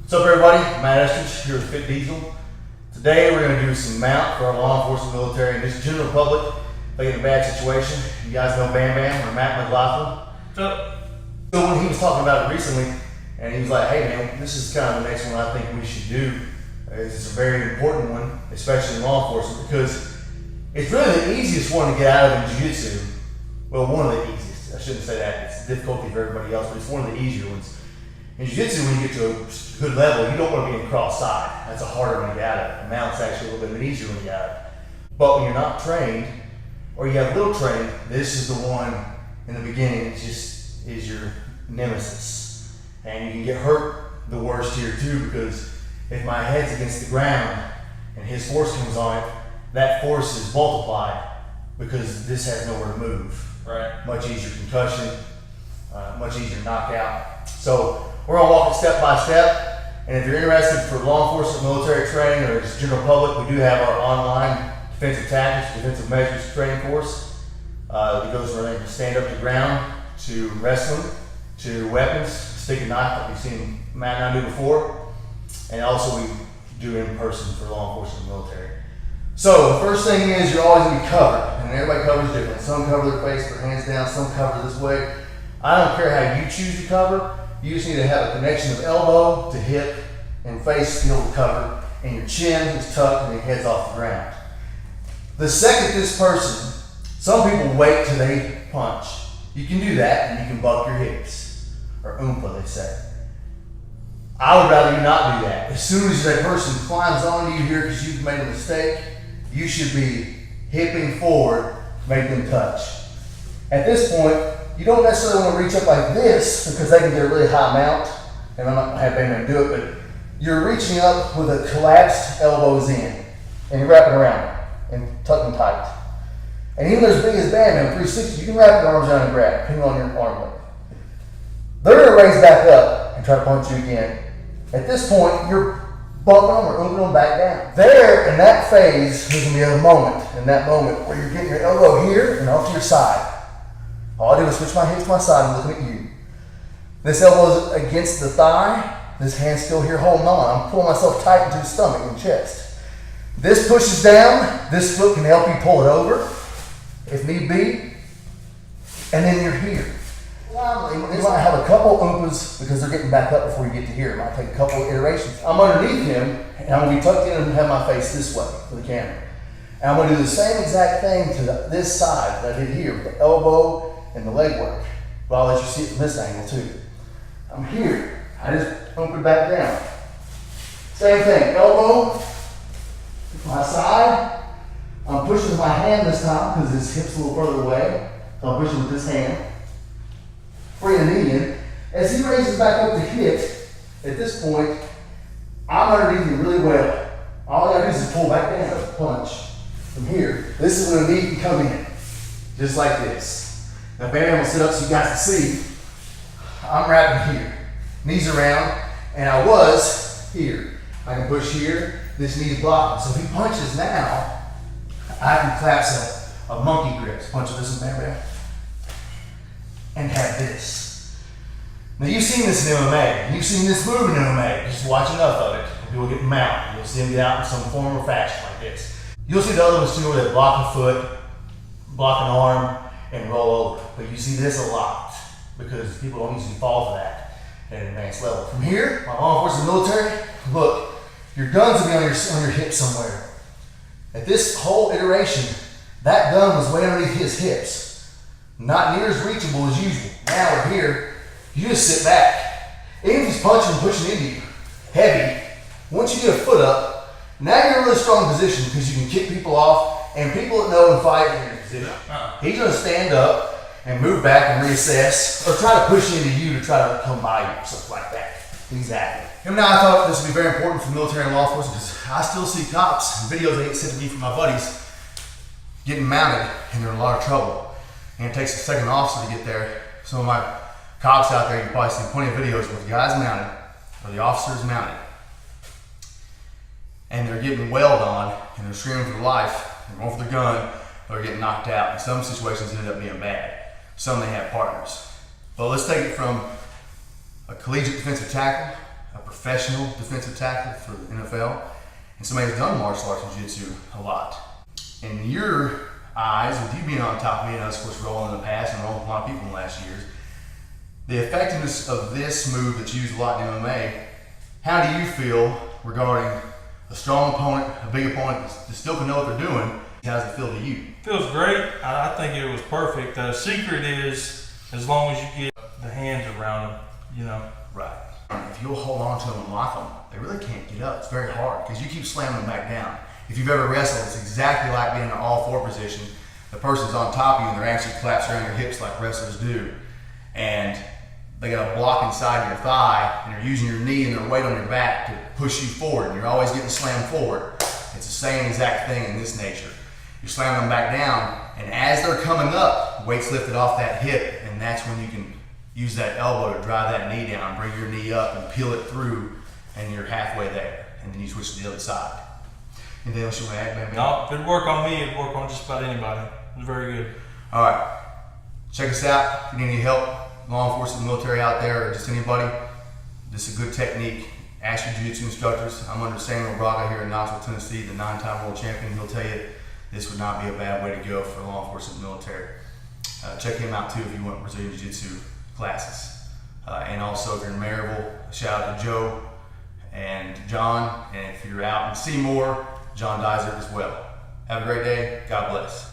What's up, everybody? Matt Estridge here with Fit Diesel. Today we're going to do some mount for our law enforcement, military, and just general public. If they get in a bad situation, you guys know Bam Bam or Matt McLaughlin. What's up? So when he was talking about it recently, and he was like, "Hey man, this is kind of the next one I think we should do. It's a very important one, especially in law enforcement, because it's really the easiest one to get out of in jiu-jitsu. Well, one of the easiest. I shouldn't say that. It's a difficulty for everybody else, but it's one of the easier ones. In jiu-jitsu, when you get to a good level, you don't want to be in cross-side. That's a harder one to get out of. The mount's actually a little bit easier one to get out of. But when you're not trained, or you have little training, this is the one in the beginning. It just is your nemesis. And you can get hurt the worst here too, because if my head's against the ground and his force comes on it, that force is multiplied because this has nowhere to move. Right. Much easier concussion, much easier knockout. So we're gonna walk it step by step. And if you're interested for law enforcement, military training, or just general public, we do have our online defensive tactics, defensive measures training course. It goes from everything from stand up to ground, to wrestling, to weapons, stick and knife like you've seen Matt and I do before. And also we do in person for law enforcement and military. So the first thing is you're always gonna be covered, and everybody covers different. Some cover their face, their hands down, some cover this way. I don't care how you choose to cover. You just need to have a connection of elbow to hip and face to be able to cover, and your chin is tucked and your head's off the ground. The second this person, some people wait till they punch. You can do that and you can buck your hips, or oompa they say. I would rather you not do that. As soon as that person climbs onto you here because you've made a mistake, you should be hipping forward to make them touch. At this point, you don't necessarily want to reach up like this because they can get a really high mount, and I'm not going to have Bam do it, but you're reaching up with a collapsed elbows in, and you're wrapping around and tucking tight. And even as big as Bam Bam, 360, you can wrap your arms around and grab, depending on your arm length. They're going to raise back up and try to punch you again. At this point, you're bumping them or ooping them back down. There, in that phase, there's going to be a moment, in that moment, where you're getting your elbow here and off to your side. All I do is switch my hips to my side and looking at you. This elbow is against the thigh. This hand's still here holding on. I'm pulling myself tight into the stomach and chest. This pushes down. This foot can help you pull it over if need be. And then you're here. You might have a couple oompas because they're getting back up before you get to here. It might take a couple of iterations. I'm underneath him, and I'm going to be tucked in and have my face this way for the camera. And I'm going to do the same exact thing to this side that I did here with the elbow and the leg work. But I'll let you see it from this angle too. I'm here. I just pump it back down. Same thing. Elbow, my side. I'm pushing with my hand this time because his hip's a little further away. So I'm pushing with this hand. Bring the knee in. As he raises back up to hit, at this point, I'm underneath him really well. All I gotta do is pull back down, punch. From here, this is when the knee can come in. Just like this. Now Bam Bam will sit up so you guys can see. I'm wrapping here. Knees around, and I was here. I can push here, this knee's blocking. So if he punches now, I can collapse a monkey grip. Punch with this and Bam Bam. And have this. Now you've seen this in MMA. You've seen this move in MMA. Just watch enough of it. People get mounted. You'll see them get out in some form or fashion like this. You'll see the other ones too where they block a foot, block an arm, and roll over. But you see this a lot because people don't usually fall for that at an advanced level. From here, my law enforcement military, look, your guns will be on your hip somewhere. At this whole iteration, that gun was way underneath his hips. Not near as reachable as usual. Now we're here, you just sit back. Even if he's punching and pushing into you, heavy, once you get a foot up, now you're in a really strong position because you can kick people off, and people that know and fight in your position. He's going to stand up and move back and reassess, or try to push into you to try to come by you, or something like that. Exactly. And now I thought this would be very important for military and law enforcement because I still see cops and videos they get sent to me from my buddies getting mounted, and they're in a lot of trouble. And it takes a second officer to get there. Some of my cops out there, you probably see plenty of videos where the guy's mounted, or the officer's mounted, and they're getting wailed on, and they're screaming for their life, they're going for their gun, or getting knocked out. In some situations, it ended up being bad. Some they have partners. But let's take it from a collegiate defensive tackle, a professional defensive tackle for the NFL, and somebody who's done martial arts and jiu-jitsu a lot. In your eyes, with you being on top of me and us, of course, rolling in the past and rolling with a lot of people in the last years, the effectiveness of this move that's used a lot in MMA, how do you feel regarding a strong opponent, a big opponent that still can know what they're doing? How does it feel to you? Feels great. I think it was perfect. The secret is as long as you get the hands around them, you know. Right. If you'll hold on to them and lock them, they really can't get up. It's very hard because you keep slamming them back down. If you've ever wrestled, it's exactly like being in an all-four position. The person's on top of you and they're actually collapsed around your hips like wrestlers do. And they got a block inside your thigh and you're using your knee and their weight on your back to push you forward and you're always getting slammed forward. It's the same exact thing in this nature. You're slamming them back down and as they're coming up, weight's lifted off that hip and that's when you can use that elbow to drive that knee down, bring your knee up and peel it through and you're halfway there. And then you switch to the other side. Anything else you want to add, man? No, if it'd work on me, it'd work on just about anybody. It was very good. All right. Check us out. If you need any help, law enforcement, military out there, or just anybody, this is a good technique. Ask your jiu-jitsu instructors. I'm under Samuel Braga here in Knoxville, Tennessee, the 9-time world champion. He'll tell you this would not be a bad way to go for law enforcement and military. Check him out too if you want Brazilian Jiu-Jitsu classes. And also if you're in Maryville, shout out to Joe and John. And if you're out in Seymour, John Dizer as well. Have a great day. God bless.